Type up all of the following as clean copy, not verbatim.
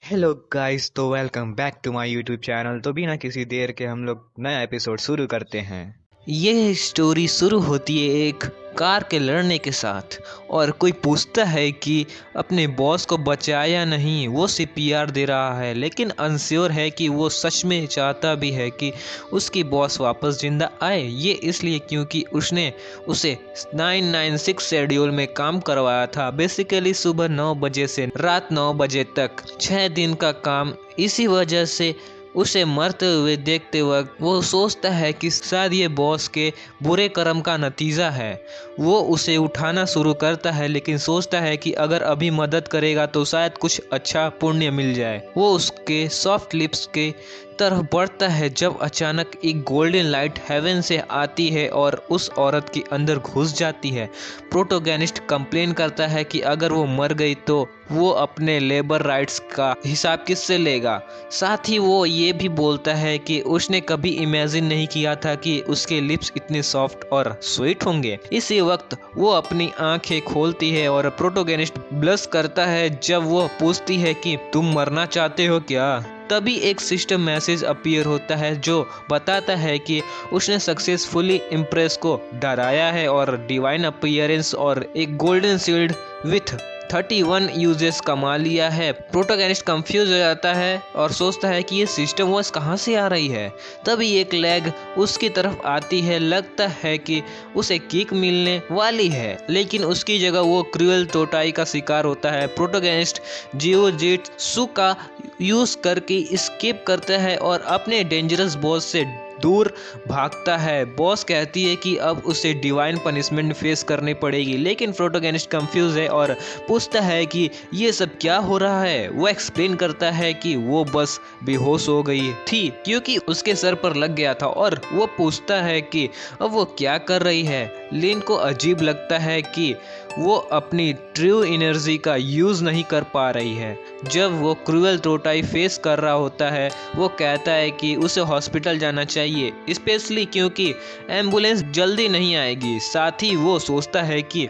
Hello guys, तो welcome back to my YouTube channel. तो बिना किसी देर के हम लोग नया एपिसोड शुरू करते हैं। ये स्टोरी शुरू होती है एक कार के लड़ने के साथ। और कोई पूछता है कि अपने बॉस को बचाया नहीं, वो सीपीआर दे रहा है, लेकिन अनश्योर है कि वो सच में चाहता भी है कि उसकी बॉस वापस जिंदा आए। ये इसलिए क्योंकि उसने उसे 996 शेड्यूल में काम करवाया था, बेसिकली सुबह 9 बजे से रात 9 बजे तक 6 दिन का काम। इसी वजह से उसे मरते हुए देखते वक्त वो सोचता है कि शायद ये बॉस के बुरे कर्म का नतीजा है। वो उसे उठाना शुरू करता है, लेकिन सोचता है कि अगर अभी मदद करेगा तो शायद कुछ अच्छा पुण्य मिल जाए। वो उसके सॉफ्ट लिप्स के तरफ बढ़ता है जब अचानक एक गोल्डन लाइट हेवन से आती है और उस औरत के अंदर घुस जाती है। प्रोटोगेनिस्ट कंप्लेन करता है कि अगर वो मर गई तो वो अपने लेबर राइट्स का हिसाब किससे लेगा। साथ ही वो ये भी बोलता है कि उसने कभी इमेजिन नहीं किया था कि उसके लिप्स इतने सॉफ्ट और स्वीट होंगे। इसी वक्त वो अपनी आंखें खोलती है और प्रोटोगेनिस्ट ब्लश करता है जब वो पूछती है कि तुम मरना चाहते हो क्या। तभी एक सिस्टम मैसेज अपीयर होता है जो बताता है कि उसने सक्सेसफुली इम्प्रेस को डराया है और डिवाइन अपीयरेंस और एक गोल्डन शील्ड विथ 31 यूजेस कमा लिया है। प्रोटोगेनिस्ट कंफ्यूज हो जाता है और सोचता है कि ये सिस्टम वॉइस कहाँ से आ रही है। तभी एक लैग उसकी तरफ आती है, लगता है कि उसे किक मिलने वाली है, लेकिन उसकी जगह वो क्रूअल चोटाई का शिकार होता है। प्रोटोगेनिस्ट जियोजित्सु का यूज करके स्केप करता है और अपने डेंजरस बॉस से दूर भागता है। बॉस कहती है कि अब उसे डिवाइन पनिशमेंट फेस करनी पड़ेगी, लेकिन प्रोटोगेनिस्ट कंफ्यूज है और पूछता है कि ये सब क्या हो रहा है। वो एक्सप्लेन करता है कि वो बस बेहोश हो गई थी क्योंकि उसके सर पर लग गया था, और वो पूछता है कि अब वो क्या कर रही है। लिन को अजीब लगता है कि वो अपनी ट्रू एनर्जी का यूज नहीं कर पा रही है। जब वो क्रूअल चोटाई फेस कर रहा होता है, वो कहता है कि उसे हॉस्पिटल जाना चाहिए, स्पेशली क्योंकि एम्बुलेंस जल्दी नहीं आएगी। साथ ही वो सोचता है कि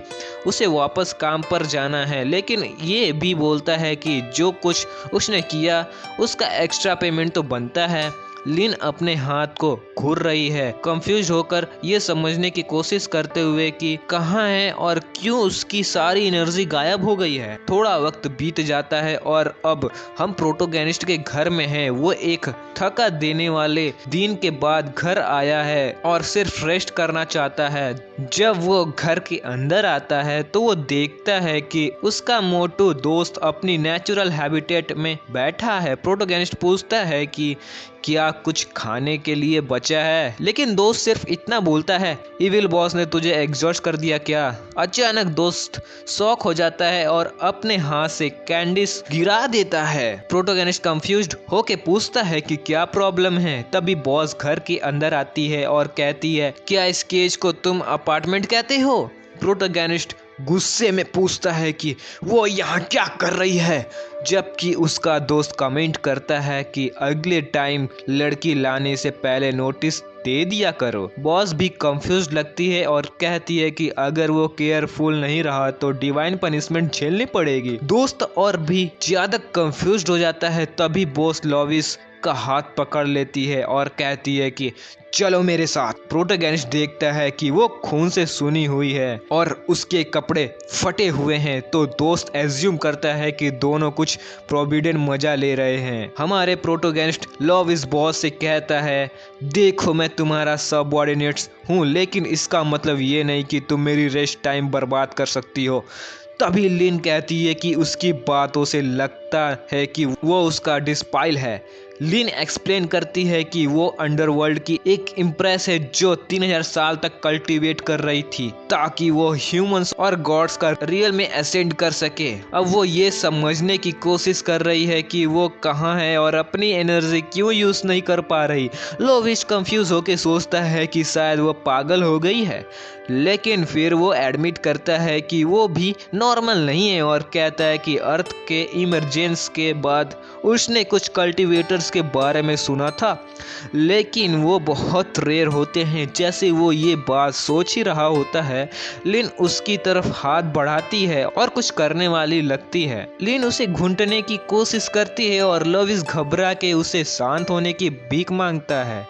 उसे वापस काम पर जाना है, लेकिन ये भी बोलता है कि जो कुछ उसने किया उसका एक्स्ट्रा पेमेंट तो बनता है। लिन अपने हाथ को घूर रही है, कंफ्यूज होकर ये समझने की कोशिश करते हुए कि कहाँ है और क्यों उसकी सारी एनर्जी गायब हो गई है। थोड़ा वक्त बीत जाता है और अब हम प्रोटोगेनिस्ट के घर में हैं। वो एक थका देने वाले दिन के बाद घर आया है और सिर्फ रेस्ट करना चाहता है। जब वो घर के अंदर आता है तो वो देखता है कि उसका मोटू दोस्त अपनी नेचुरल हैबिटेट में बैठा है। प्रोटोगेनिस्ट पूछता है कि क्या कुछ खाने के लिए बचा है, लेकिन दोस्त सिर्फ इतना बोलता है, इविल बॉस ने तुझे एग्जॉस्ट कर दिया क्या। अचानक दोस्त शॉक हो जाता है और अपने हाथ से कैंडिस गिरा देता है। प्रोटोगेनिस्ट कंफ्यूज्ड होके पूछता है कि क्या प्रॉब्लम है। तभी बॉस घर के अंदर आती है और कहती है, क्या इस केज को तुम अपार्टमेंट कहते हो। प्रोटोगेनिस्ट गुस्से में पूछता है कि वो यहाँ क्या कर रही है, जबकि उसका दोस्त कमेंट करता है कि अगले टाइम लड़की लाने से पहले नोटिस दे दिया करो। बॉस भी कंफ्यूज लगती है और कहती है कि अगर वो केयरफुल नहीं रहा तो डिवाइन पनिशमेंट झेलनी पड़ेगी। दोस्त और भी ज्यादा कंफ्यूज हो जाता है। तभी बॉस लॉविस का हाथ पकड़ लेती है और कहती है कि चलो मेरे साथ। प्रोटोगेनिस्ट देखता है कि वो खून से सुनी हुई है और उसके कपड़े फटे हुए हैं, तो दोस्त एज्यूम करता है कि दोनों कुछ प्रोविडेंट मजा ले रहे हैं। हमारे प्रोटोगेनिस्ट लव इस बॉस से कहता है, देखो मैं तुम्हारा सबऑर्डिनेट्स हूँ, लेकिन इसका मतलब ये नहीं कि तुम मेरी रेस्ट टाइम बर्बाद कर सकती हो। तभी लिन कहती है कि उसकी बातों से लगता है कि वो उसका डिस्पाइल है। लिन एक्सप्लेन करती है कि वो अंडरवर्ल्ड की एक इम्प्रेस है जो 3000 साल तक कल्टीवेट कर रही थी ताकि वो ह्यूमंस और गॉड्स का रियल में असेंड कर सके। अब वो ये समझने की कोशिश कर रही है कि वो कहाँ है और अपनी एनर्जी क्यों यूज नहीं कर पा रही। लोविश कंफ्यूज होकर सोचता है कि शायद वो पागल हो गई है, लेकिन फिर वो एडमिट करता है कि वो भी नॉर्मल नहीं है और कहता है कि अर्थ के इमरजेंसी इंटेलिजेंस के बाद उसने कुछ कल्टीवेटर्स के बारे में सुना था, लेकिन वो बहुत रेयर होते हैं। जैसे वो ये बात सोच ही रहा होता है, लिन उसकी तरफ हाथ बढ़ाती है और कुछ करने वाली लगती है। लिन उसे घूंटने की कोशिश करती है और लविस घबरा के उसे शांत होने की भीख मांगता है।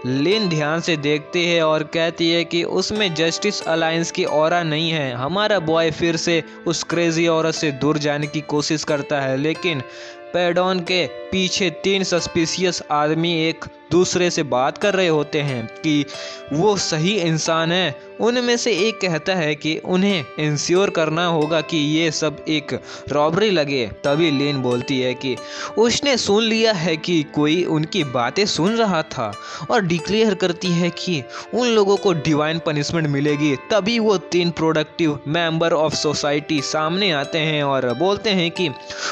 लिन ध्यान से देखती है और कहती है कि उसमें जस्टिस अलायंस की ऑरा नहीं है। हमारा बॉय फिर से उस क्रेजी औरत से दूर जाने की कोशिश करता है, लेकिन पैडॉन के पीछे 3 सस्पिशियस आदमी एक दूसरे से बात कर रहे होते हैं कि वो सही इंसान है। उनमें से एक कहता है कि उन्हें इंश्योर करना होगा कि ये सब एक रॉबरी लगे। तभी लिन बोलती है कि उसने सुन लिया है कि कोई उनकी बातें सुन रहा था, और डिक्लेयर करती है कि उन लोगों को डिवाइन पनिशमेंट मिलेगी। तभी वो 3 प्रोडक्टिव मेंबर ऑफ सोसाइटी सामने आते हैं और बोलते हैं कि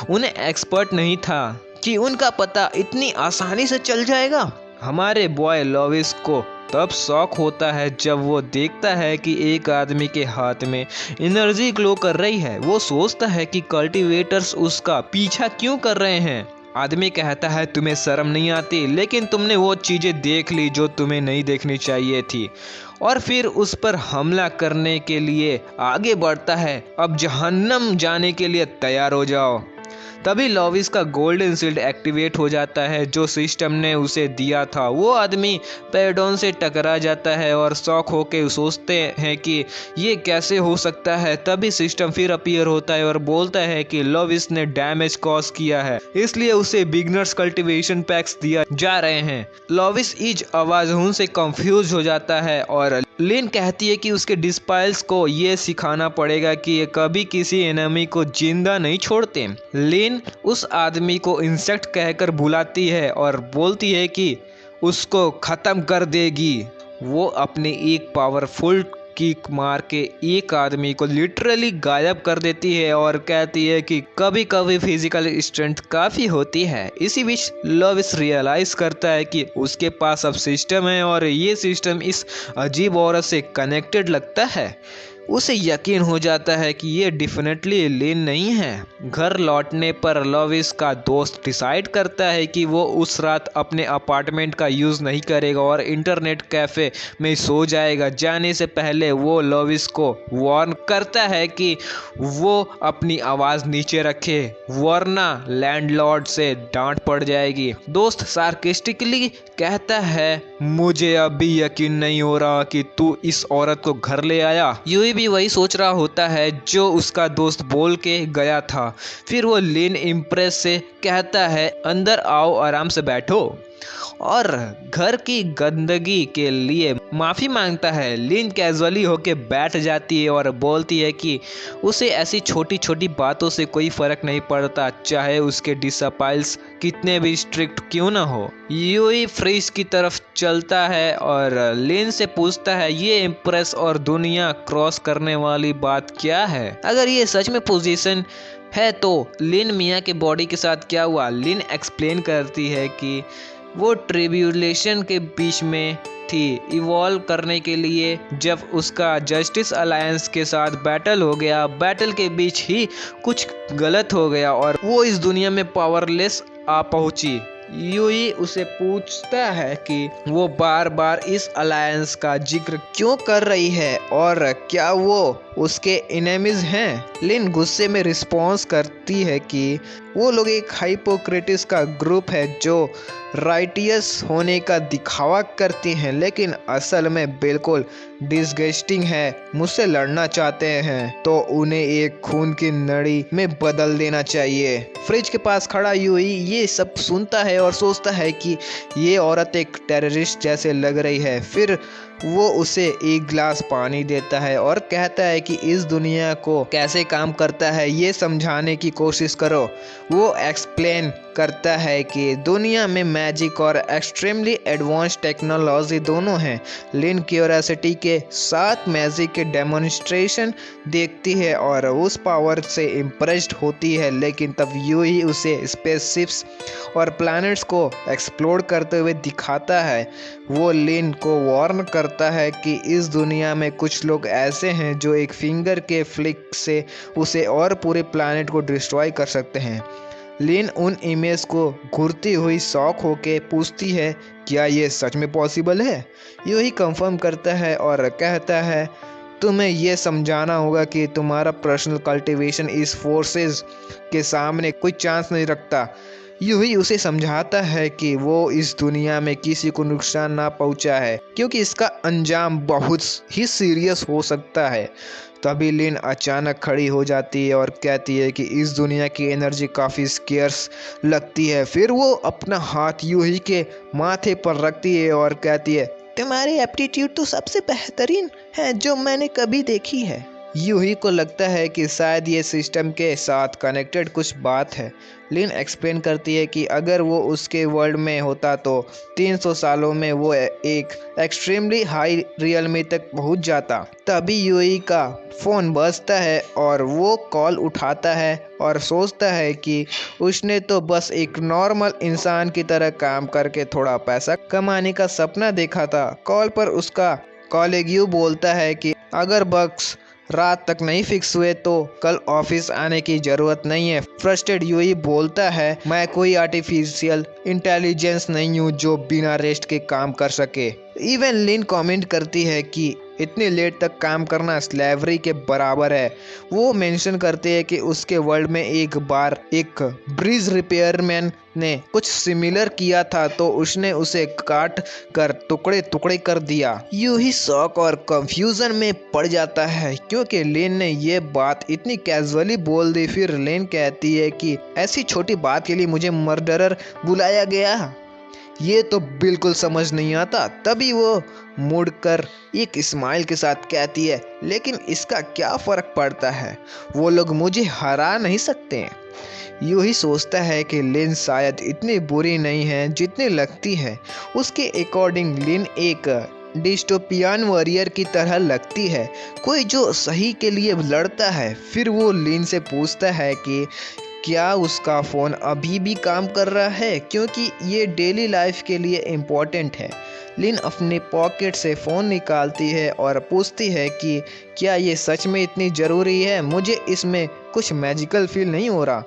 उन्हें एक्सपर्ट नहीं था कि उनका पता इतनी आसानी से चल जाएगा। हमारे बॉय लविस को तब शौक होता है जब वो देखता है कि एक आदमी के हाथ में एनर्जी ग्लो कर रही है। वो सोचता है कि कल्टीवेटर्स उसका पीछा क्यों कर रहे हैं। आदमी कहता है, तुम्हें शर्म नहीं आती, लेकिन तुमने वो चीज़ें देख ली जो तुम्हें नहीं देखनी चाहिए थी, और फिर उस पर हमला करने के लिए आगे बढ़ता है। अब जहन्नम जाने के लिए तैयार हो जाओ। तभी लविस का गोल्डन शील्ड एक्टिवेट हो जाता है जो सिस्टम ने उसे दिया था। वो आदमी पैडॉन से टकरा जाता है और शॉक होकर सोचते हैं कि ये कैसे हो सकता है। तभी सिस्टम फिर अपीयर होता है और बोलता है कि लविस ने डैमेज कॉज किया है, इसलिए उसे बिगनर्स कल्टीवेशन पैक्स दिया जा रहे हैं। लविस इस आवाज से कंफ्यूज हो जाता है और लिन कहती है कि उसके डिस्पाइल्स को ये सिखाना पड़ेगा कि ये कभी किसी एनिमी को जिंदा नहीं छोड़ते। लिन उस आदमी को इंसेक्ट कहकर बुलाती है और बोलती है कि उसको खत्म कर देगी। वो अपनी एक पावरफुल किक मार के एक आदमी को लिटरली गायब कर देती है और कहती है कि कभी कभी फिजिकल स्ट्रेंथ काफ़ी होती है। इसी बीच लविस रियलाइज करता है कि उसके पास अब सिस्टम है और ये सिस्टम इस अजीब औरत से कनेक्टेड लगता है। उसे यकीन हो जाता है कि ये डेफिनेटली लिन नहीं है। घर लौटने पर लविस का दोस्त डिसाइड करता है कि वो उस रात अपने अपार्टमेंट का यूज़ नहीं करेगा और इंटरनेट कैफ़े में सो जाएगा। जाने से पहले वो लविस को वार्न करता है कि वो अपनी आवाज़ नीचे रखे, वरना लैंडलॉर्ड से डांट पड़ जाएगी। दोस्त सार्केस्टिकली कहता है, मुझे अभी यकीन नहीं हो रहा कि तू इस औरत को घर ले आया। यूई भी वही सोच रहा होता है जो उसका दोस्त बोल के गया था। फिर वो लिन इम्प्रेस से कहता है, अंदर आओ, आराम से बैठो, और घर की गंदगी के लिए माफ़ी मांगता है। लिन कैजुअली होके बैठ जाती है और बोलती है कि उसे ऐसी छोटी छोटी बातों से कोई फ़र्क नहीं पड़ता, चाहे उसके डिसअपॉइंट्स कितने भी स्ट्रिक्ट क्यों ना हो। यूई फ्रिज की तरफ चलता है और लिन से पूछता है, ये इम्प्रेस और दुनिया क्रॉस करने वाली बात क्या है? अगर ये सच में पोजीशन है तो लिन मिया के बॉडी के साथ क्या हुआ? लिन एक्सप्लेन करती है कि वो ट्रिब्यूलेशन के बीच में थी इवॉल्व करने के लिए। जब उसका जस्टिस अलायंस के साथ बैटल हो गया, बैटल के बीच ही कुछ गलत हो गया और वो इस दुनिया में पावरलेस आ पहुंची। यूई उसे पूछता है कि वो बार बार इस अलायंस का जिक्र क्यों कर रही है और क्या वो उसके एनिमीज हैं। लिन गुस्से में रिस्पॉन्स करती है कि वो लोग एक हाइपोक्रेटिस का ग्रुप है जो राइटियस होने का दिखावा करती हैं, लेकिन असल में बिल्कुल डिसगस्टिंग है। मुझसे लड़ना चाहते हैं तो उन्हें एक खून की नली में बदल देना चाहिए। फ्रिज के पास खड़ा यूई ये सब सुनता है और सोचता है कि ये औरत एक टेररिस्ट जैसे लग रही है। फिर वो उसे एक गिलास पानी देता है और कहता है कि इस दुनिया को कैसे काम करता है ये समझाने की कोशिश करो। वो एक्सप्लेन करता है कि दुनिया में मैजिक और एक्सट्रीमली एडवांस टेक्नोलॉजी दोनों हैं। लिन क्यूरियोसिटी के साथ मैजिक के डेमोन्स्ट्रेशन देखती है और उस पावर से इम्प्रेस्ड होती है, लेकिन तब यूई उसे स्पेसशिप्स और प्लैनेट्स को एक्सप्लोर करते हुए दिखाता है। वो लिन को वार्न करता है कि इस दुनिया में कुछ लोग ऐसे हैं जो एक फिंगर के फ्लिक से उसे और पूरे प्लैनेट को डिस्ट्रॉय कर सकते हैं। लिन उन इमेज को घूरती हुई शौक होके पूछती है, क्या ये सच में पॉसिबल है? यूही कंफर्म करता है और कहता है, तुम्हें यह समझाना होगा कि तुम्हारा पर्सनल कल्टीवेशन इस फोर्सेस के सामने कोई चांस नहीं रखता। यूही उसे समझाता है कि वो इस दुनिया में किसी को नुकसान ना पहुंचा है, क्योंकि इसका अंजाम बहुत ही सीरियस हो सकता है। तभी लिन अचानक खड़ी हो जाती है और कहती है कि इस दुनिया की एनर्जी काफ़ी स्केर्स लगती है। फिर वो अपना हाथ यूही के माथे पर रखती है और कहती है, तुम्हारी एप्टीट्यूड तो सबसे बेहतरीन है जो मैंने कभी देखी है। यूही को लगता है कि शायद ये सिस्टम के साथ कनेक्टेड कुछ बात है। लिन एक्सप्लेन करती है कि अगर वो उसके वर्ल्ड में होता तो 300 सालों में वो एक एक्सट्रीमली हाई रियलमी तक पहुंच जाता। तभी यूही का फ़ोन बजता है और वो कॉल उठाता है और सोचता है कि उसने तो बस एक नॉर्मल इंसान की तरह काम करके थोड़ा पैसा कमाने का सपना देखा था। कॉल पर उसका कॉलेग बोलता है कि अगर बग्स रात तक नहीं फिक्स हुए तो कल ऑफिस आने की ज़रूरत नहीं है। फ्रस्ट्रेटेड यूही बोलता है, मैं कोई आर्टिफिशियल इंटेलिजेंस नहीं हूँ जो बिना रेस्ट के काम कर सके। इवन लिन कमेंट करती है कि इतनी लेट तक काम करना स्लेवरी के बराबर है। वो मेंशन करती है कि उसके वर्ल्ड में एक बार एक ब्रिज रिपेयरमैन ने कुछ सिमिलर किया था तो उसने उसे काट कर टुकड़े टुकड़े कर दिया। यूही शॉक और कंफ्यूजन में पड़ जाता है क्योंकि लिन ने ये बात इतनी कैजुअली बोल दी। फिर लिन कहती है कि ऐसी छोटी बात के लिए मुझे मर्डरर बुलाया गया, ये तो बिल्कुल समझ नहीं आता। तभी वो मुड़कर एक स्माइल के साथ कहती है, लेकिन इसका क्या फ़र्क पड़ता है, वो लोग मुझे हरा नहीं सकते। यूही सोचता है कि लिन शायद इतनी बुरी नहीं है जितनी लगती है। उसके अकॉर्डिंग लिन एक डिस्टोपियन वॉरियर की तरह लगती है, कोई जो सही के लिए लड़ता है। फिर वो लिन से पूछता है कि क्या उसका फ़ोन अभी भी काम कर रहा है, क्योंकि ये डेली लाइफ के लिए इम्पोर्टेंट है। लिन अपने पॉकेट से फ़ोन निकालती है और पूछती है कि क्या ये सच में इतनी ज़रूरी है, मुझे इसमें कुछ मैजिकल फील नहीं हो रहा।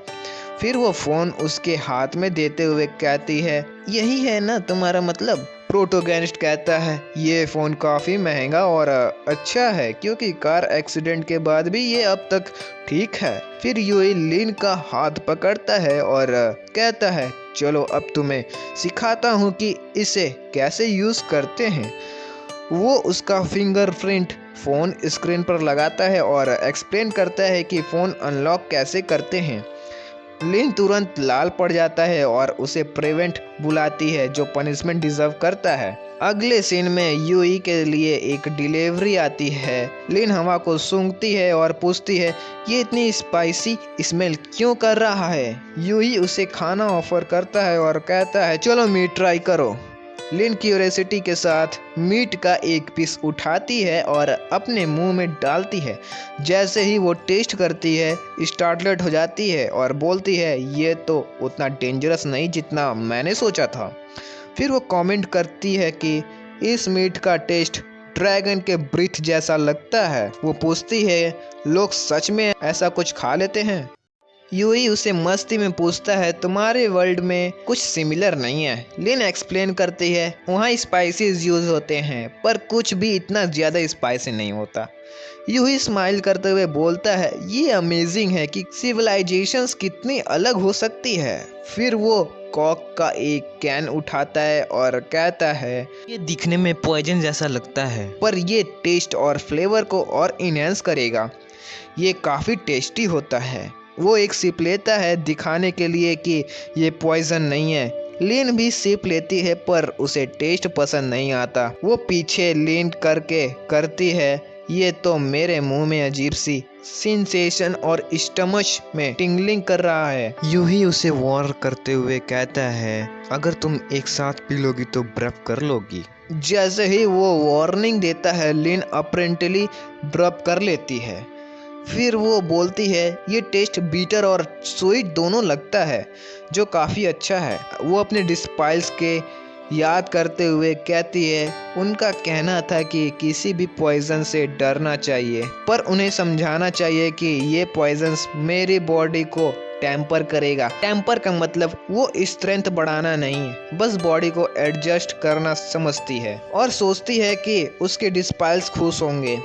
फिर वो फ़ोन उसके हाथ में देते हुए कहती है, यही है ना तुम्हारा मतलब। प्रोटोगेनिस्ट कहता है, ये फ़ोन काफ़ी महंगा और अच्छा है क्योंकि कार एक्सीडेंट के बाद भी ये अब तक ठीक है। फिर यूही लिन का हाथ पकड़ता है और कहता है, चलो अब तुम्हें सिखाता हूँ कि इसे कैसे यूज़ करते हैं। वो उसका फिंगरप्रिंट फ़ोन स्क्रीन पर लगाता है और एक्सप्लेन करता है कि फ़ोन अनलॉक कैसे करते हैं। लिन तुरंत लाल पड़ जाता है और उसे प्रिवेंट बुलाती है जो पनिशमेंट डिजर्व करता है। अगले सीन में यूई के लिए एक डिलीवरी आती है। लिन हवा को सूंघती है और पूछती है, ये इतनी स्पाइसी स्मेल क्यों कर रहा है। यूई उसे खाना ऑफर करता है और कहता है, चलो मीट ट्राई करो। लिन क्यूरियोसिटी के साथ मीट का एक पीस उठाती है और अपने मुंह में डालती है। जैसे ही वो टेस्ट करती है, स्टार्टलेट हो जाती है और बोलती है, ये तो उतना डेंजरस नहीं जितना मैंने सोचा था। फिर वो कमेंट करती है कि इस मीट का टेस्ट ड्रैगन के ब्रीथ जैसा लगता है। वो पूछती है, लोग सच में ऐसा कुछ खा लेते हैं? यूई उसे मस्ती में पूछता है, तुम्हारे वर्ल्ड में कुछ सिमिलर नहीं है। लिन एक्सप्लेन करती है, वहाँ स्पाइसेस यूज होते हैं पर कुछ भी इतना ज़्यादा स्पाइसी नहीं होता। यूई स्माइल करते हुए बोलता है, ये अमेजिंग है कि सिविलाइजेशंस कितनी अलग हो सकती है। फिर वो कॉक का एक कैन उठाता है और कहता है, ये दिखने में पॉइजन जैसा लगता है पर ये टेस्ट और फ्लेवर को और इनहेंस करेगा। ये काफ़ी टेस्टी होता है। वो एक सिप लेता है दिखाने के लिए कि ये पॉइजन नहीं है। लिन भी सिप लेती है पर उसे टेस्ट पसंद नहीं आता। वो पीछे लीन करके करती है, ये तो मेरे मुंह में अजीब सी सेंसेशन और स्टमच में टिंगलिंग कर रहा है। यूही उसे वार्न करते हुए कहता है, अगर तुम एक साथ पी लोगी तो ब्रफ कर लोगी। जैसे ही वो वार्निंग देता है, लिन अप्रेंटली ब्रफ कर लेती है। फिर वो बोलती है, ये टेस्ट बीटर और स्वीट दोनों लगता है, जो काफ़ी अच्छा है। वो अपने डिस्पाइल्स के याद करते हुए कहती है, उनका कहना था कि किसी भी पॉइजन से डरना चाहिए पर उन्हें समझाना चाहिए कि ये पॉइजन्स मेरी बॉडी को टेम्पर करेगा। टेम्पर का मतलब वो स्ट्रेंथ बढ़ाना नहीं, बस बॉडी को एडजस्ट करना समझती है और सोचती है कि उसके डिस्पाइल्स खुश होंगे।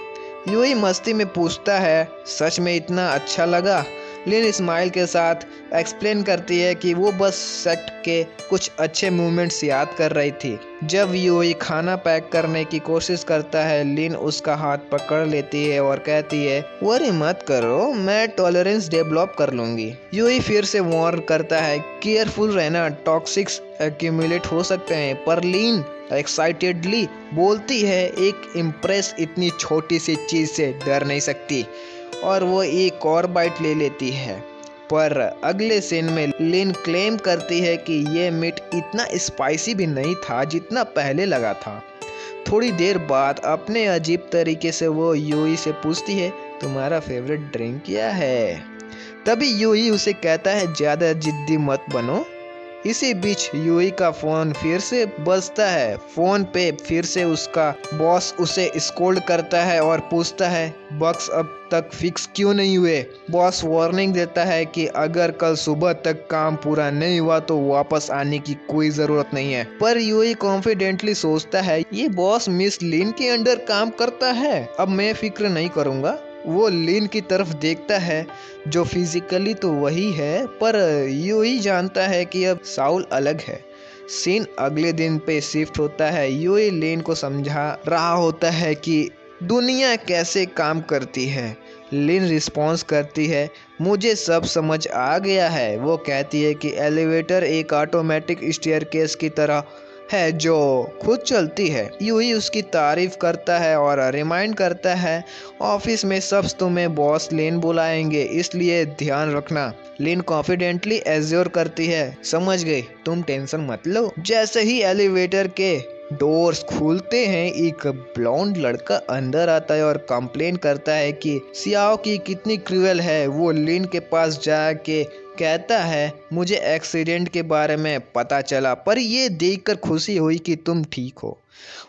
यूही मस्ती में पूछता है, सच में इतना अच्छा लगा? लिन स्माइल के साथ एक्सप्लेन करती है कि वो बस सेट के कुछ अच्छे मोमेंट्स याद कर रही थी। जब यूही खाना पैक करने की कोशिश करता है, लिन उसका हाथ पकड़ लेती है और कहती है, वरी मत करो, मैं टॉलरेंस डेवलप कर लूंगी। यूही फिर से वार्न करता है, केयरफुल रहना, टॉक्सिक्स एक्यूमुलेट हो सकते हैं। पर लिन एक्साइटेडली बोलती है, एक इम्प्रेस इतनी छोटी सी चीज से डर नहीं सकती, और वो एक और बाइट ले लेती है। पर अगले सीन में लिन क्लेम करती है कि ये मीट इतना स्पाइसी भी नहीं था जितना पहले लगा था। थोड़ी देर बाद अपने अजीब तरीके से वो यूई से पूछती है, तुम्हारा फेवरेट ड्रिंक क्या है? तभी यूई उसे कहता है, ज्यादा जिद्दी मत बनो। इसी बीच यूई का फोन फिर से बजता है। फोन पे फिर से उसका बॉस उसे स्कोल्ड करता है और पूछता है, बग्स अब तक फिक्स क्यों नहीं हुए? बॉस वार्निंग देता है कि अगर कल सुबह तक काम पूरा नहीं हुआ तो वापस आने की कोई जरूरत नहीं है। पर यूई कॉन्फिडेंटली सोचता है, ये बॉस मिस लिन के अंडर काम करता है, अब मैं फिक्र नहीं करूंगा। वो लिन की तरफ देखता है, जो फिजिकली तो वही है, पर यूई जानता है कि अब साउल अलग है। सीन अगले दिन पे शिफ्ट होता है। यूई लिन को समझा रहा होता है कि दुनिया कैसे काम करती है। लिन रिस्पॉन्स करती है, मुझे सब समझ आ गया है। वो कहती है कि एलिवेटर एक ऑटोमेटिक स्टेयरकेस की तरह है जो खुद चलती है। यूही उसकी तारीफ करता है और रिमाइंड करता है, ऑफिस में सब तुम्हें बॉस लिन बुलाएंगे, इसलिए ध्यान रखना। लिन कॉन्फिडेंटली एज्योर करती है, समझ गई, तुम टेंशन मत लो। जैसे ही एलिवेटर के डोर्स खुलते हैं, एक ब्लॉन्ड लड़का अंदर आता है और कंप्लेन करता है कि सियाओ की कितनी क्रूएल है। वो लिन के पास जाके कहता है, मुझे एक्सीडेंट के बारे में पता चला, पर ये देखकर खुशी हुई कि तुम ठीक हो।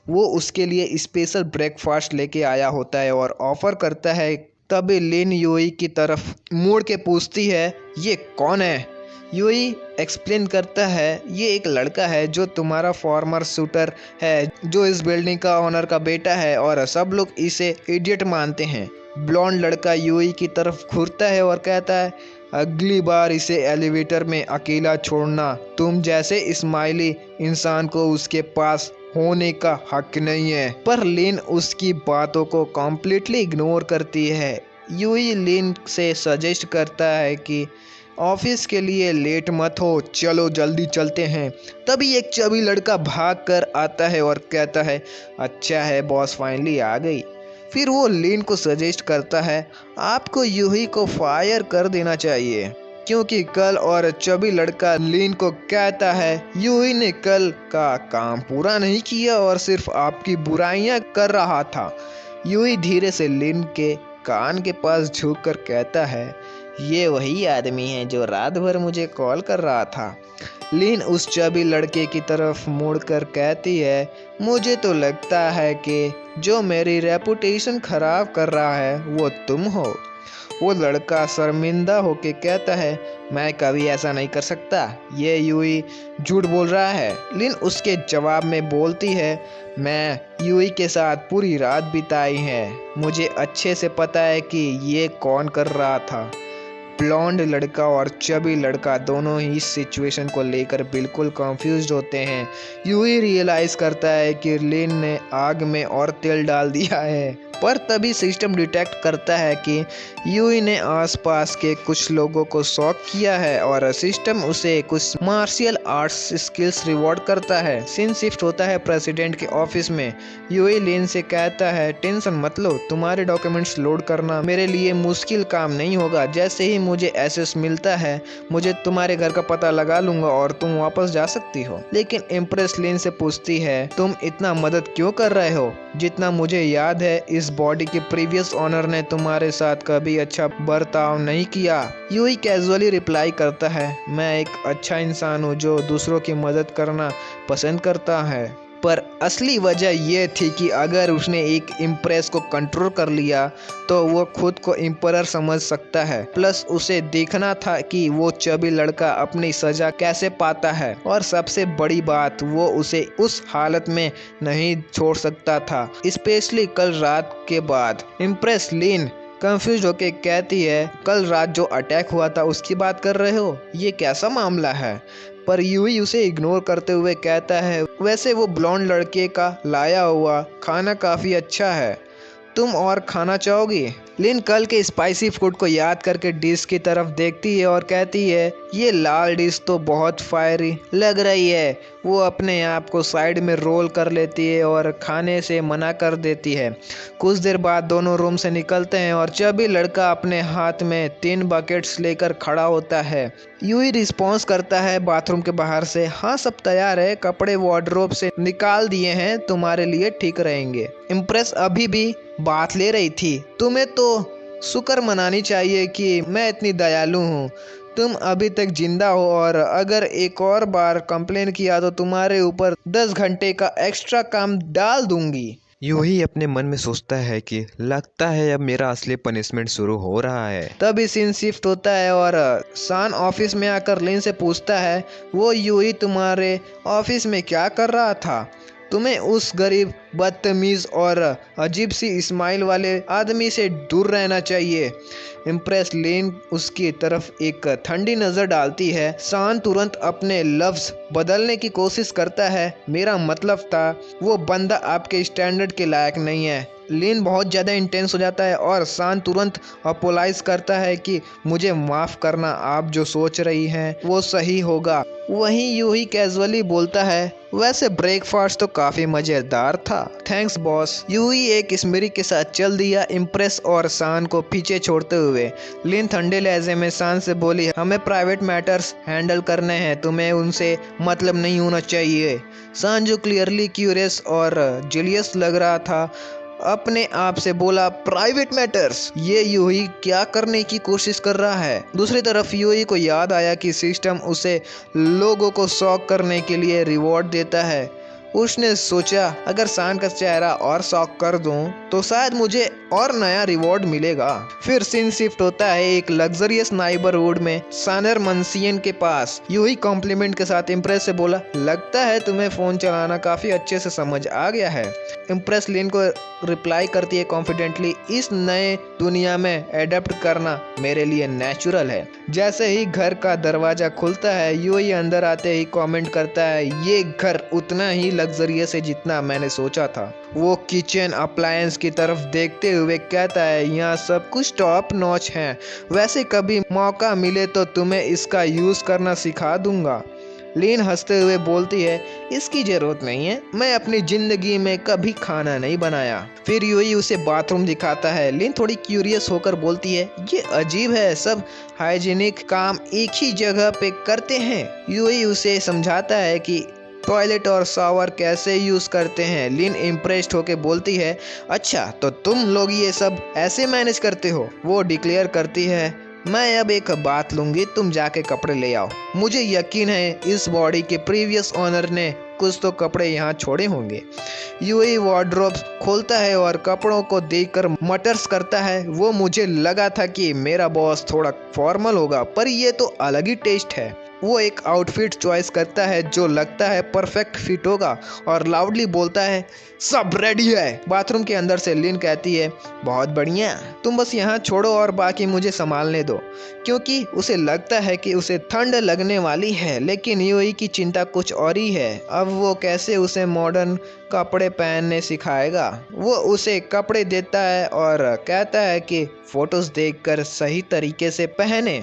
वो उसके लिए स्पेशल ब्रेकफास्ट लेके आया होता है और ऑफर करता है। तभी लिन यूई की तरफ मुड़ के पूछती है, ये कौन है? यूई एक्सप्लेन करता है, ये एक लड़का है जो तुम्हारा फॉर्मर शूटर है, जो इस बिल्डिंग का ओनर का बेटा है और सब लोग इसे इडियट मानते हैं। ब्लॉन्ड लड़का यूई की तरफ घूरता है और कहता है, अगली बार इसे एलिवेटर में अकेला छोड़ना। तुम जैसे स्माइली इंसान को उसके पास होने का हक नहीं है। पर लिन उसकी बातों को कम्प्लीटली इग्नोर करती है। यूई लिन से सजेस्ट करता है कि ऑफिस के लिए लेट मत हो, चलो जल्दी चलते हैं। तभी एक चबी लड़का भाग कर आता है और कहता है, अच्छा है बॉस फाइनली आ गई। फिर वो लिन को सजेस्ट करता है, आपको यूही को फायर कर देना चाहिए, क्योंकि कल और चबी लड़का लिन को कहता है, यूही ने कल का काम पूरा नहीं किया और सिर्फ आपकी बुराइयां कर रहा था। यूही धीरे से लिन के कान के पास झुक कर कहता है, ये वही आदमी है जो रात भर मुझे कॉल कर रहा था। लिन उस चबी लड़के की तरफ मुड़कर कहती है, मुझे तो लगता है कि जो मेरी रेपुटेशन खराब कर रहा है वो तुम हो। वो लड़का शर्मिंदा होके कहता है, मैं कभी ऐसा नहीं कर सकता, ये यूई झूठ बोल रहा है। लिन उसके जवाब में बोलती है, मैं यूई के साथ पूरी रात बिताई है, मुझे अच्छे से पता है कि ये कौन कर रहा था। ब्लॉन्ड लड़का और चबी लड़का दोनों ही इस सिचुएशन को लेकर बिल्कुल कंफ्यूज्ड होते हैं। यूही रियलाइज करता है कि लिन ने आग में और तेल डाल दिया है, पर तभी सिस्टम डिटेक्ट करता है कि यूई ने आसपास के कुछ लोगों को शॉक किया है और सिस्टम उसे कुछ मार्शियल आर्ट्स स्किल्स रिवॉर्ड करता है। सीन शिफ्ट होता है प्रेसिडेंट के ऑफिस में। यूई लिन से कहता है, टेंशन मत लो, तुम्हारे डॉक्यूमेंट्स लोड करना मेरे लिए मुश्किल काम नहीं होगा। जैसे ही मुझे एसेस मिलता है, मुझे तुम्हारे घर का पता लगा लूंगा और तुम वापस जा सकती हो। लेकिन इम्प्रेस लिन से पूछती है, तुम इतना मदद क्यों कर रहे हो? जितना मुझे याद है, इस बॉडी के प्रीवियस ऑनर ने तुम्हारे साथ कभी अच्छा बर्ताव नहीं किया। यूई कैजुअली रिप्लाई करता है, मैं एक अच्छा इंसान हूँ जो दूसरों की मदद करना पसंद करता है। पर असली वजह यह थी कि अगर उसने एक इम्प्रेस को कंट्रोल कर लिया तो वो खुद को एम्परर समझ सकता है। प्लस उसे देखना था कि वो चबी लड़का अपनी सजा कैसे पाता है, और सबसे बड़ी बात वो उसे उस हालत में नहीं छोड़ सकता था, स्पेशली कल रात के बाद। इम्प्रेस लिन कंफ्यूज होके कहती है, कल रात जो अटैक हुआ था उसकी बात कर रहे हो? ये कैसा मामला है? पर यूई उसे इग्नोर करते हुए कहता है, वैसे वो ब्लॉन्ड लड़के का लाया हुआ खाना काफ़ी अच्छा है, तुम और खाना चाहोगी? लिन कल के स्पाइसी फूड को याद करके डिश की तरफ देखती है और कहती है, ये लाल डिश तो बहुत फायरी लग रही है। वो अपने आप को साइड में रोल कर लेती है और खाने से मना कर देती है। कुछ देर बाद दोनों रूम से निकलते हैं और चबी लड़का अपने हाथ में 3 बकेट्स लेकर खड़ा होता है। यूई रिस्पॉन्स करता है बाथरूम के बाहर से, हाँ सब तैयार है, कपड़े वार्डरोब से निकाल दिए हैं, तुम्हारे लिए ठीक रहेंगे। इम्प्रेस अभी भी बात ले रही थी, तुम्हें तो शुक्र मनानी चाहिए कि मैं इतनी दयालु हूँ, तुम अभी तक जिंदा हो, और अगर एक और बार कंप्लेन किया तो तुम्हारे ऊपर 10 घंटे का एक्स्ट्रा काम डाल दूंगी। यूही अपने मन में सोचता है कि लगता है अब मेरा असली पनिशमेंट शुरू हो रहा है। तभी सीन शिफ्ट होता है और सान ऑफिस में आकर लिन से पूछता है, वो यूही तुम्हारे ऑफिस में क्या कर रहा था? तुम्हें उस गरीब, बदतमीज और अजीब सी स्माइल वाले आदमी से दूर रहना चाहिए। इम्प्रेस लिन उसकी तरफ एक ठंडी नज़र डालती है। सान तुरंत अपने लफ्ज़ बदलने की कोशिश करता है, मेरा मतलब था वो बंदा आपके स्टैंडर्ड के लायक नहीं है। लिन बहुत ज़्यादा इंटेंस हो जाता है और सान तुरंत अपोलाइज करता है कि मुझे माफ़ करना, आप जो सोच रही हैं वो सही होगा। वहीं यूही कैजुअली बोलता है, वैसे ब्रेकफास्ट तो काफ़ी मज़ेदार था, थैंक्स बॉस। यूही एक स्मिरी के साथ चल दिया, इम्प्रेस और सान को पीछे छोड़ते हुए। लिन ठंडे लहजे में सान से बोली, हमें प्राइवेट मैटर्स हैंडल करने हैं, तुम्हें उनसे मतलब नहीं होना चाहिए। सान जो क्लियरली क्यूरियस और जेलियस लग रहा था, अपने आप से बोला, प्राइवेट मैटर्स? ये यूही क्या करने की कोशिश कर रहा है? दूसरी तरफ यूही को याद आया कि सिस्टम उसे लोगों को शॉक करने के लिए रिवॉर्ड देता है। उसने सोचा, अगर सान का चेहरा और शॉक कर दूं तो शायद मुझे और नया रिवॉर्ड मिलेगा। फिर सीन शिफ्ट होता है एक लग्जरियस नाइबरहुड में, सानर मंसियन के पास। यूही कॉम्प्लीमेंट के साथ इम्प्रेस से बोला, लगता है तुम्हें फ़ोन चलाना काफ़ी अच्छे से समझ आ गया है। इम्प्रेस लिन को रिप्लाई करती है कॉन्फिडेंटली, इस नए दुनिया में एडेप्ट करना मेरे लिए नेचुरल है। जैसे ही घर का दरवाज़ा खुलता है, यूही अंदर आते ही कमेंट करता है, ये घर उतना ही लग्जरियस है जितना मैंने सोचा था। वो किचन अप्लायंस की तरफ देखते हुए कहता है, यहाँ सब कुछ टॉप नॉच है, वैसे कभी मौका मिले तो तुम्हें इसका यूज़ करना सिखा दूंगा। लिन हंसते हुए बोलती है, इसकी जरूरत नहीं है, मैं अपनी जिंदगी में कभी खाना नहीं बनाया। फिर यूही उसे बाथरूम दिखाता है। लिन थोड़ी क्यूरियस होकर बोलती है, ये अजीब है, सब हाइजीनिक काम एक ही जगह पे करते हैं। यूही उसे समझाता है कि टॉयलेट और शावर कैसे यूज़ करते हैं। लिन इम्प्रेस्ड होके बोलती है, अच्छा तो तुम लोग ये सब ऐसे मैनेज करते हो? वो डिक्लेयर करती है, मैं अब एक बात लूँगी, तुम जाके कपड़े ले आओ। मुझे यकीन है इस बॉडी के प्रीवियस ओनर ने कुछ तो कपड़े यहाँ छोड़े होंगे। यूही वार्डरोब खोलता है और कपड़ों को देखकर मटर्स करता है, वो मुझे लगा था कि मेरा बॉस थोड़ा फॉर्मल होगा, पर ये तो अलग ही टेस्ट है। वो एक आउटफिट चॉइस करता है जो लगता है परफेक्ट फिट होगा और लाउडली बोलता है, सब रेडी है। बाथरूम के अंदर से लिन कहती है, बहुत बढ़िया, तुम बस यहाँ छोड़ो और बाकी मुझे संभालने दो, क्योंकि उसे लगता है कि उसे ठंड लगने वाली है। लेकिन यूही की चिंता कुछ और ही है, अब वो कैसे उसे मॉडर्न कपड़े पहनने सिखाएगा। वो उसे कपड़े देता है और कहता है कि फोटोज देखकर सही तरीके से पहने,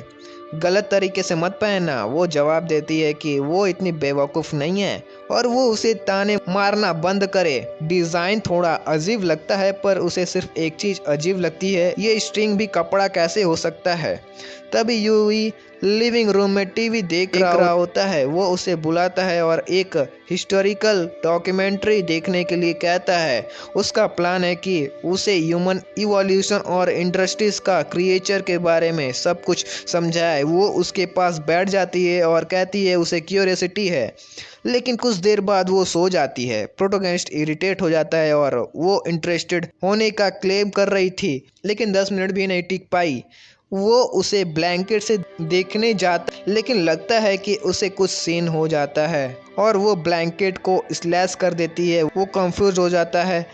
गलत तरीके से मत पहनना। वो जवाब देती है कि वो इतनी बेवकूफ़ नहीं है और वो उसे ताने मारना बंद करे। डिज़ाइन थोड़ा अजीब लगता है, पर उसे सिर्फ एक चीज़ अजीब लगती है, ये स्ट्रिंग भी कपड़ा कैसे हो सकता है। तभी यूही लिविंग रूम में टीवी देख रहा होता है। वो उसे बुलाता है और एक हिस्टोरिकल डॉक्यूमेंट्री देखने के लिए कहता है। उसका प्लान है कि उसे ह्यूमन इवोल्यूशन और इंडस्ट्रीज का क्रिएचर के बारे में सब कुछ समझाए। वो उसके पास बैठ जाती है और कहती है उसे क्यूरियोसिटी है। लेकिन कुछ देर बाद वो सो जाती है। प्रोटोगनिस्ट इरिटेट हो जाता है और वो इंटरेस्टेड होने का क्लेम कर रही थी, लेकिन 10 मिनट भी नहीं टिक पाई। वो उसे ब्लैंकेट से देखने जाता, लेकिन लगता है कि उसे कुछ सीन हो जाता है और वो ब्लैंकेट को स्लैश कर देती है। वो कंफ्यूज हो जाता है,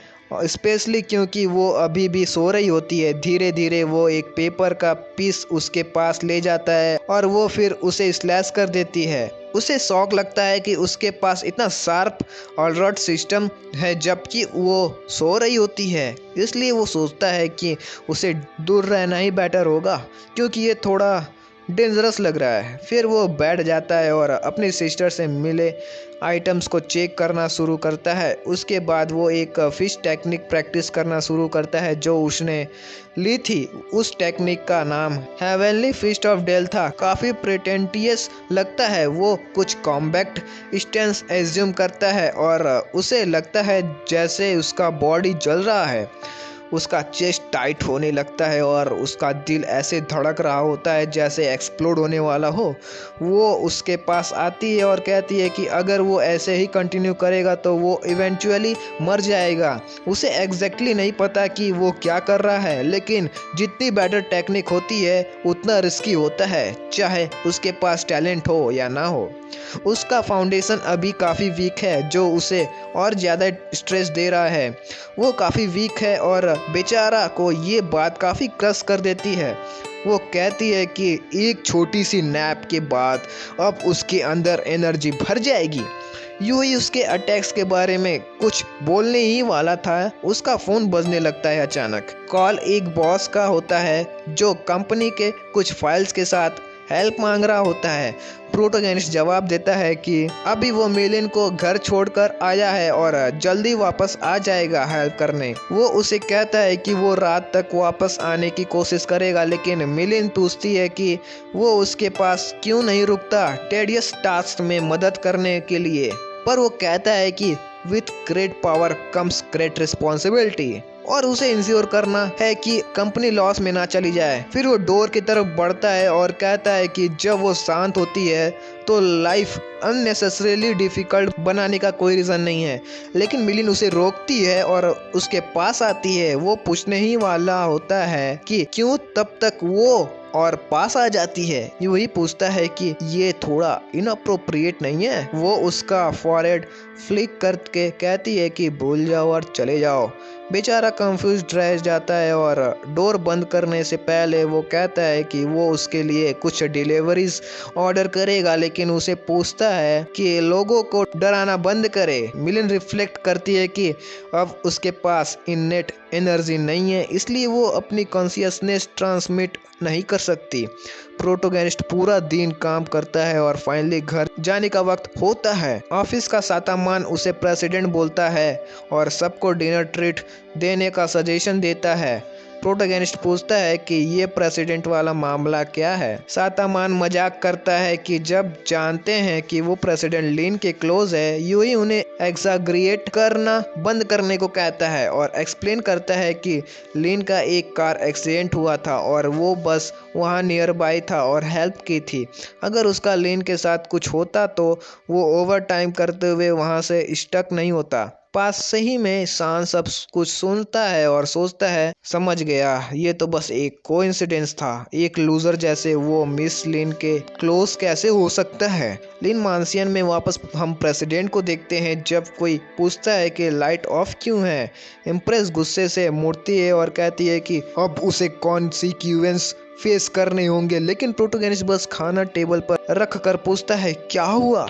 स्पेशली क्योंकि वो अभी भी सो रही होती है। धीरे धीरे वो एक पेपर का पीस उसके पास ले जाता है और वो फिर उसे स्लैश कर देती है। उसे शौक लगता है कि उसके पास इतना शार्प अलर्ट सिस्टम है जबकि वो सो रही होती है, इसलिए वो सोचता है कि उसे दूर रहना ही बेटर होगा क्योंकि ये थोड़ा डेंजरस लग रहा है। फिर वो बैठ जाता है और अपनी सिस्टर से मिले आइटम्स को चेक करना शुरू करता है। उसके बाद वो एक फिश टेक्निक प्रैक्टिस करना शुरू करता है जो उसने ली थी। उस टेक्निक का नाम हेवनली फिस्ट ऑफ डेल था। काफ़ी प्रेटेंटियस लगता है। वो कुछ कॉम्बैक्ट स्टेंस एज्यूम करता है और उसे लगता है जैसे उसका बॉडी जल रहा है। उसका चेस्ट टाइट होने लगता है और उसका दिल ऐसे धड़क रहा होता है जैसे एक्सप्लोड होने वाला हो। वो उसके पास आती है और कहती है कि अगर वो ऐसे ही कंटिन्यू करेगा तो वो इवेंचुअली मर जाएगा। उसे एग्जैक्टली नहीं पता कि वो क्या कर रहा है, लेकिन जितनी बेटर टेक्निक होती है उतना रिस्की होता है, चाहे उसके पास टैलेंट हो या ना हो। उसका फाउंडेशन अभी काफ़ी वीक है जो उसे और ज़्यादा स्ट्रेस दे रहा है। वो काफ़ी वीक है और बेचारा को ये बात काफ़ी क्रश कर देती है। वो कहती है कि एक छोटी सी नैप के बाद अब उसके अंदर एनर्जी भर जाएगी। यूं ही उसके अटैक्स के बारे में कुछ बोलने ही वाला था, उसका फ़ोन बजने लगता है अचानक। कॉल एक बॉस का होता है जो कंपनी के कुछ फाइल्स के साथ हेल्प मांग रहा होता है। प्रोटोगनिस्ट जवाब देता है कि अभी वो मिलिन को घर छोड़कर आया है और जल्दी वापस आ जाएगा हेल्प करने। वो उसे कहता है कि वो रात तक वापस आने की कोशिश करेगा, लेकिन मिलिन पूछती है कि वो उसके पास क्यों नहीं रुकता टेडियस टास्क में मदद करने के लिए। पर वो कहता है कि with great power comes great responsibility और उसे इंश्योर करना है कि कंपनी लॉस में ना चली जाए। फिर वो डोर की तरफ बढ़ता है और कहता है कि जब वो शांत होती है तो लाइफ अननेसेसरीली डिफिकल्ट बनाने का कोई रीज़न नहीं है, लेकिन मिलिन उसे रोकती है और उसके पास आती है। वो पूछने ही वाला होता है कि क्यों, तब तक वो और पास आ जाती है। वही पूछता है कि ये थोड़ा इनअप्रोप्रिएट नहीं है। वो उसका फॉरहेड फ्लिक करके कहती है कि भूल जाओ और चले जाओ। बेचारा कंफ्यूज रह जाता है और डोर बंद करने से पहले वो कहता है कि वो उसके लिए कुछ डिलीवरीज ऑर्डर करेगा, लेकिन उसे पूछता है कि लोगों को डराना बंद करे। मिलिन रिफ्लेक्ट करती है कि अब उसके पास इननेट एनर्जी नहीं है, इसलिए वो अपनी कॉन्शियसनेस ट्रांसमिट नहीं कर सकती। प्रोटोगनिस्ट पूरा दिन काम करता है और फाइनली घर जाने का वक्त होता है। ऑफिस का सातामान उसे प्रेसिडेंट बोलता है और सबको डिनर ट्रीट देने का सजेशन देता है। प्रोटोगनिस्ट पूछता है कि ये प्रेसिडेंट वाला मामला क्या है। सातामान मजाक करता है कि जब जानते हैं कि वो प्रेसिडेंट लिन के क्लोज है, यूं ही उन्हें एग्जाग्रिएट करना बंद करने को कहता है और एक्सप्लेन करता है कि लिन का एक कार एक्सीडेंट हुआ था और वो बस वहाँ नियर बाई था और हेल्प की थी। अगर उसका लिन के साथ कुछ होता तो वो ओवर टाइम करते हुए वहाँ से स्टक नहीं होता। पास सही में शान सब कुछ सुनता है और सोचता है समझ गया, ये तो बस एक कोइंसिडेंस था। एक लूजर जैसे वो मिस लिन के क्लोज कैसे हो सकता है। लिन मानसियन में वापस हम प्रेसिडेंट को देखते हैं जब कोई पूछता है कि लाइट ऑफ क्यों है। इम्प्रेस गुस्से से मुड़ती है और कहती है कि अब उसे कॉन्सिक्वेंस फेस करने होंगे, लेकिन प्रोटोगनिस्ट बस खाना टेबल पर रख कर पूछता है क्या हुआ।